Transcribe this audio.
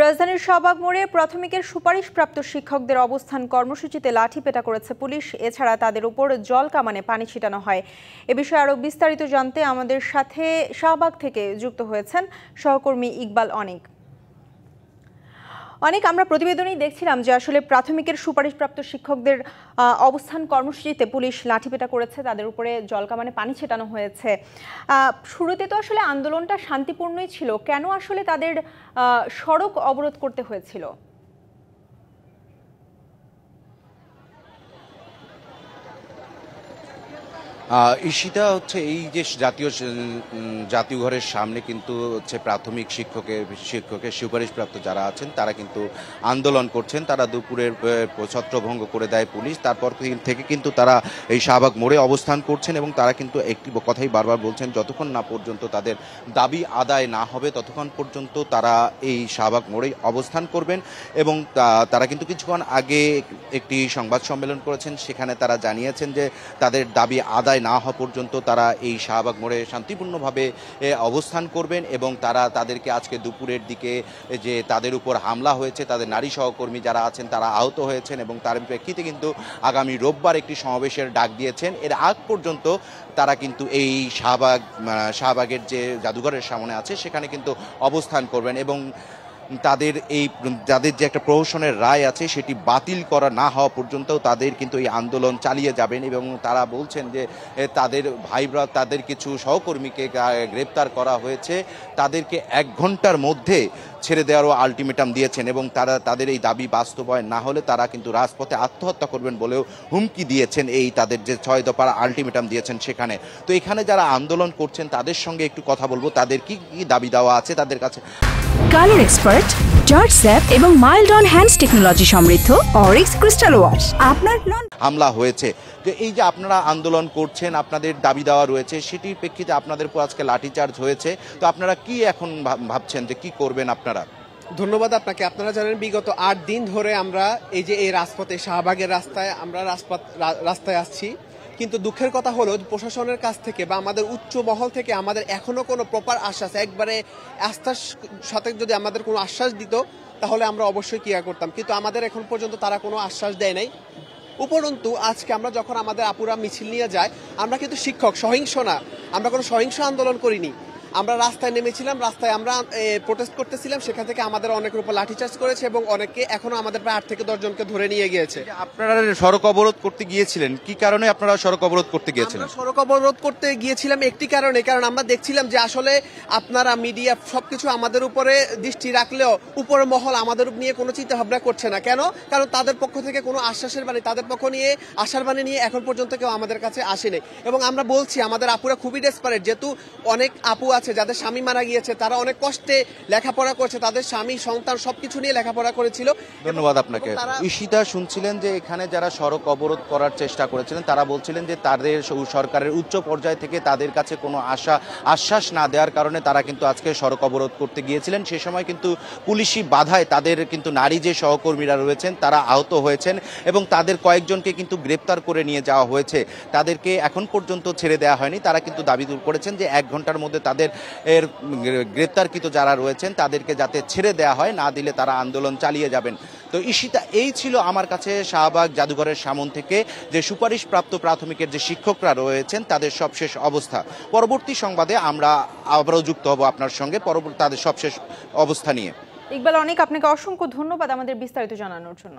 রাজধানীর শাহবাগ মোড়ে প্রাথমিকের সুপারিশপ্রাপ্ত শিক্ষকদের অবস্থান কর্মসূচিতে লাঠিপেটা করেছে পুলিশ। এছাড়া তাদের উপর জল কামানে পানি ছিটানো হয়। এ বিষয়ে আরও বিস্তারিত জানতে আমাদের সাথে শাহবাগ থেকে যুক্ত হয়েছেন সহকর্মী ইকবাল অনেক। আমরা প্রতিবেদনেই দেখছিলাম যে আসলে প্রাথমিকের সুপারিশপ্রাপ্ত শিক্ষকদের অবস্থান কর্মসূচিতে পুলিশ লাঠিপেটা করেছে, তাদের উপরে জলকামানে পানি ছেটানো হয়েছে। শুরুতে তো আসলে আন্দোলনটা শান্তিপূর্ণই ছিল, কেন আসলে তাদের সড়ক অবরোধ করতে হয়েছিল? ঈশিতা হচ্ছে এই যে জাতীয় ঘরের সামনে কিন্তু হচ্ছে প্রাথমিক শিক্ষকের সুপারিশপ্রাপ্ত যারা আছেন তারা কিন্তু আন্দোলন করছেন। তারা দুপুরের ছত্রভঙ্গ করে দেয় পুলিশ। তারপর থেকে কিন্তু তারা এই শাহবাগ মোড়ে অবস্থান করছেন এবং তারা কিন্তু একটি কথাই বারবার বলছেন, যতক্ষণ না পর্যন্ত তাদের দাবি আদায় না হবে ততক্ষণ পর্যন্ত তারা এই শাহবাগ মোড়ে অবস্থান করবেন। এবং তারা কিন্তু কিছুক্ষণ আগে একটি সংবাদ সম্মেলন করেছেন, সেখানে তারা জানিয়েছেন যে তাদের দাবি আদায় না হওয়া পর্যন্ত তারা এই শাহবাগ মোড়ে শান্তিপূর্ণভাবে অবস্থান করবেন। এবং তারা তাদেরকে আজকে দুপুরের দিকে যে তাদের উপর হামলা হয়েছে, তাদের নারী সহকর্মী যারা আছেন তারা আহত হয়েছেন এবং তার প্রেক্ষিতে কিন্তু আগামী রোববার একটি সমাবেশের ডাক দিয়েছেন। এর আগ পর্যন্ত তারা কিন্তু এই শাহবাগের যে জাদুঘরের সামনে আছে সেখানে কিন্তু অবস্থান করবেন এবং তাদের যে একটা প্রহসনের রায় আছে সেটি বাতিল করা না হওয়া পর্যন্ত তাদের কিন্তু এই আন্দোলন চালিয়ে যাবেন। এবং তারা বলছেন যে তাদের ভাইরা তাদের কিছু সহকর্মীকে গ্রেপ্তার করা হয়েছে, তাদেরকে 1 ঘন্টার মধ্যে ছেড়ে দেওয়ারও আলটিমেটাম দিয়েছেন এবং তাদের এই দাবি বাস্তবায়ন না হলে তারা কিন্তু রাজপথে আত্মহত্যা করবেন বলেও হুমকি দিয়েছেন। এই তাদের যে 6 দফার আলটিমেটাম দিয়েছেন সেখানে। তো এখানে যারা আন্দোলন করছেন তাদের সঙ্গে একটু কথা বলবো, তাদের কি কি দাবি দেওয়া আছে তাদের কাছে। কালার এক্সপার্ট, জর্জ স্যাপ এবং মাইল্ড অন হ্যান্ডস টেকনোলজি সমৃদ্ধ অরিক্স ক্রিস্টাল ওয়াশ আপনার হামলা হয়েছে। তো এই যে আপনারা আন্দোলন করছেন, আপনাদের দাবি দেওয়া রয়েছে, সেটির প্রেক্ষিতে আপনাদের উপর আজকে লাঠিচার্জ হয়েছে। তো আপনারা কি এখন ভাবছেন যে কি করবেন আপনারা? ধন্যবাদ আপনাকে। আপনারা জানেন বিগত 8 দিন ধরে আমরা এই রাজপথে শাহবাগের রাস্তায় আমরা রাস্তায় আসছি, কিন্তু দুঃখের কথা হলো প্রশাসনের কাছ থেকে বা আমাদের উচ্চ মহল থেকে আমাদের এখনো কোনো প্রপার আশ্বাস, একবারে আস্থার সাথে যদি আমাদের কোনো আশ্বাস দিত তাহলে আমরা অবশ্যই ক্রিয়া করতাম, কিন্তু আমাদের এখন পর্যন্ত তারা কোনো আশ্বাস দেয় নাই। উপরন্তু আজকে আমরা যখন আমাদের আপুরা মিছিল নিয়ে যায়, আমরা কিন্তু শিক্ষক, সহিংস না, আমরা কোনো সহিংস আন্দোলন করিনি। আমরা রাস্তায় নেমেছিলাম, রাস্তায় আমরা প্রোটেস্ট করতেছিলাম, সেখান থেকে আমাদের অনেকের উপর লাঠিচার্জ করেছে এবং অনেকে এখনো আমাদের প্রায় 8 থেকে 10 জনকে ধরে নিয়ে গিয়েছে। আপনারা সড়ক অবরোধ করতে গিয়েছিলেন, কি কারণে আপনারা সড়ক অবরোধ করতে গিয়েছিলেন? সড়ক অবরোধ করতে গিয়েছিলাম একটি কারণে, কারণ আমরা দেখছিলাম যে আসলে আপনারা মিডিয়া সবকিছু আমাদের উপরে দৃষ্টি রাখলেও উপর মহল আমাদের নিয়ে কোনো চিন্তা ভাবনা করছে না। কেন? কারণ তাদের পক্ষ থেকে কোনো আশ্বাসের বাণী, তাদের পক্ষ নিয়ে আশার বাণী নিয়ে এখন পর্যন্ত কেউ আমাদের কাছে আসেনি। এবং আমরা বলছি আমাদের আপুরা খুবই ডেসপারেট, যেহেতু অনেক আপু আছে যাদের স্বামী মারা গিয়েছে, তারা অনেক কষ্টে লেখাপড়া করছে, তাদের স্বামী সন্তান সবকিছু নিয়ে লেখাপড়া করেছিল। ধন্যবাদ আপনাকে। ঈশিতা, শুনছিলেন যে এখানে যারা সড়ক অবরোধ করার চেষ্টা করেছিলেন তারা বলছিলেন যে তাদের সরকারের উচ্চ পর্যায় থেকে তাদের কাছে কোনো আশ্বাস না দেওয়ার কারণে তারা কিন্তু আজকে সড়ক অবরোধ করতে গিয়েছিলেন। সে সময় কিন্তু পুলিশি বাধায় তাদের কিন্তু নারী যে সহকর্মীরা রয়েছেন তারা আহত হয়েছেন এবং তাদের কয়েকজনকে কিন্তু গ্রেপ্তার করে নিয়ে যাওয়া হয়েছে। তাদেরকে এখন পর্যন্ত ছেড়ে দেওয়া হয়নি। তারা কিন্তু দাবি করেছেন যে 1 ঘন্টার মধ্যে তাদের গ্রেপ্তারকৃত যারা রয়েছেন তাদেরকে যাতে ছেড়ে দেওয়া হয়, না দিলে তারা আন্দোলন চালিয়ে যাবেন। তো ঈশিতা, এই ছিল আমার কাছে শাহবাগ জাদুঘরের সামন থেকে যে সুপারিশপ্রাপ্ত প্রাথমিকের যে শিক্ষকরা রয়েছেন তাদের সবশেষ অবস্থা। পরবর্তী সংবাদে আমরা আবারও যুক্ত হব আপনার সঙ্গে তাদের সবশেষ অবস্থা নিয়ে। ইকবাল অনেক, আপনাকে অসংখ্য ধন্যবাদ আমাদের বিস্তারিত জানানোর জন্য।